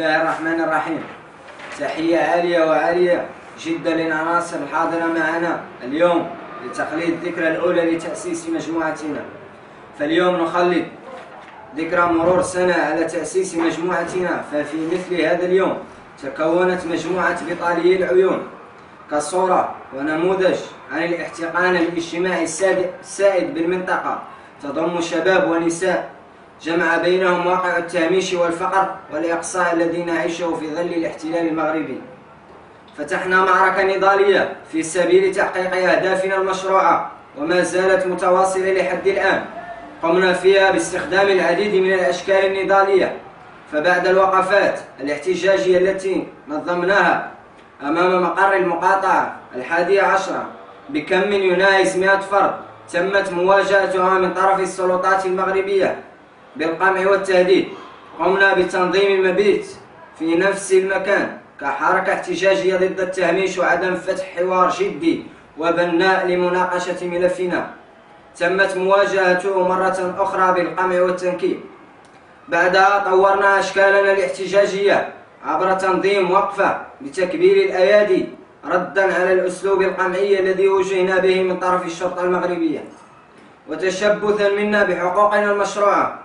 الله الرحمن الرحيم. تحية عالية وعالية جدا للعناصر الحاضرة معنا اليوم لتخليد الذكرى الأولى لتأسيس مجموعتنا. فاليوم نخلد ذكرى مرور سنة على تأسيس مجموعتنا. ففي مثل هذا اليوم تكونت مجموعة بطالي العيون كصورة ونموذج عن الاحتقان الاجتماعي السائد بالمنطقة، تضم شباب ونساء جمع بينهم واقع التهميش والفقر والإقصاء الذي نعيشه في ظل الاحتلال المغربي. فتحنا معركة نضالية في سبيل تحقيق أهدافنا المشروعة وما زالت متواصلة لحد الآن. قمنا فيها باستخدام العديد من الأشكال النضالية. فبعد الوقفات الاحتجاجية التي نظمناها أمام مقر المقاطعة 11 بكم يناهز 100 فرد، تمت مواجهتها من طرف السلطات المغربية بالقمع والتهديد. قمنا بتنظيم المبيت في نفس المكان كحركة احتجاجية ضد التهميش وعدم فتح حوار جدي وبناء لمناقشة ملفنا. تمت مواجهته مرة أخرى بالقمع والتنكيل. بعدها طورنا أشكالنا الاحتجاجية عبر تنظيم وقفة بتكبير الأيادي ردا على الأسلوب القمعي الذي وجهنا به من طرف الشرطة المغربية، وتشبثا منا بحقوقنا المشروعة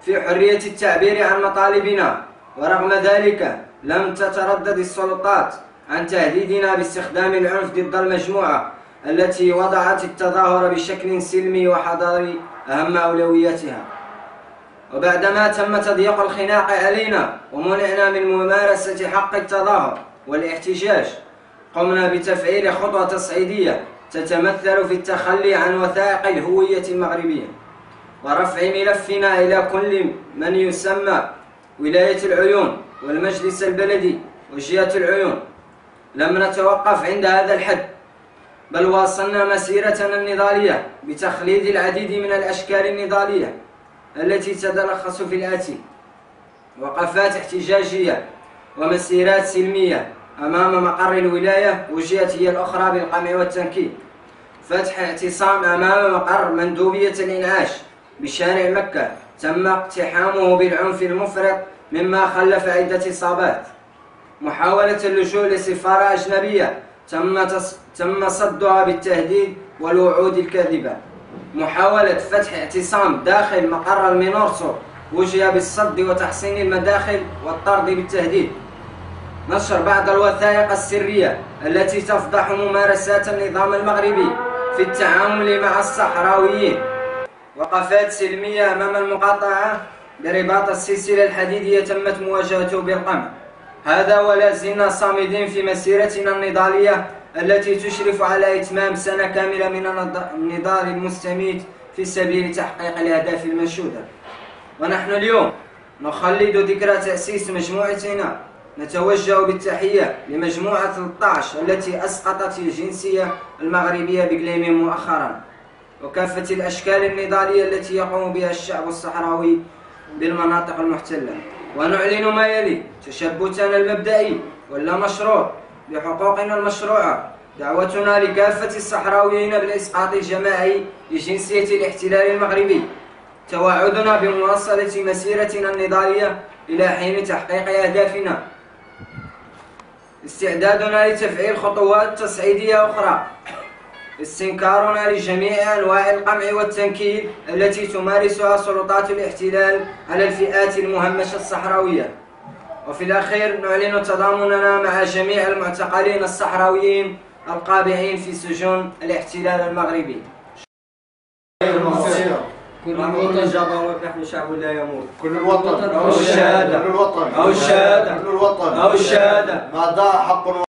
في حرية التعبير عن مطالبنا. ورغم ذلك لم تتردد السلطات عن تهديدنا باستخدام العنف ضد المجموعة التي وضعت التظاهر بشكل سلمي وحضاري أهم أولوياتها. وبعدما تم تضييق الخناق علينا ومنعنا من ممارسة حق التظاهر والاحتجاج، قمنا بتفعيل خطوة تصعيدية تتمثل في التخلي عن وثائق الهوية المغربية ورفع ملفنا إلى كل من يسمى ولاية العيون والمجلس البلدي وجهة العيون. لم نتوقف عند هذا الحد، بل واصلنا مسيرتنا النضالية بتخليد العديد من الأشكال النضالية التي تتلخص في الآتي: وقفات احتجاجية ومسيرات سلمية أمام مقر الولاية وجهت هي الأخرى بالقمع والتنكيل. فتح اعتصام أمام مقر مندوبية الإنعاش بشارع مكة تم اقتحامه بالعنف المفرط مما خلف عدة إصابات. محاولة اللجوء لسفارة أجنبية تم صدها بالتهديد والوعود الكاذبة. محاولة فتح اعتصام داخل مقر المينورسو وجه بالصد وتحصين المداخل والطرد بالتهديد. نشر بعض الوثائق السرية التي تفضح ممارسات النظام المغربي في التعامل مع الصحراويين. وقفات سلمية أمام المقاطعة برباط السلسلة الحديدية تمت مواجهته بالقمع. هذا ولا زلنا صامدين في مسيرتنا النضالية التي تشرف على إتمام سنة كاملة من النضال المستميت في سبيل تحقيق الأهداف المنشودة. ونحن اليوم نخلد ذكرى تأسيس مجموعتنا. نتوجه بالتحية لمجموعة 13 التي أسقطت الجنسية المغربية بقليم مؤخرا، وكافة الأشكال النضالية التي يقوم بها الشعب الصحراوي بالمناطق المحتلة. ونعلن ما يلي: تشبثنا المبدئي واللا مشروع بحقوقنا المشروعة. دعوتنا لكافة الصحراويين بالإسقاط الجماعي لجنسية الاحتلال المغربي. توعدنا بمواصلة مسيرتنا النضالية إلى حين تحقيق أهدافنا. استعدادنا لتفعيل خطوات تصعيدية أخرى. استنكارنا لجميع أنواع القمع والتنكيل التي تمارسها سلطات الاحتلال على الفئات المهمشة الصحراوية. وفي الأخير نعلن تضامننا مع جميع المعتقلين الصحراويين القابعين في سجون الاحتلال المغربي. كل الوطن جبروت، نحن شعب لا يموت. كل الوطن أو الشهادة كل الوطن أو الشهادة كل الوطن أو الشهادة. ما ضاع حق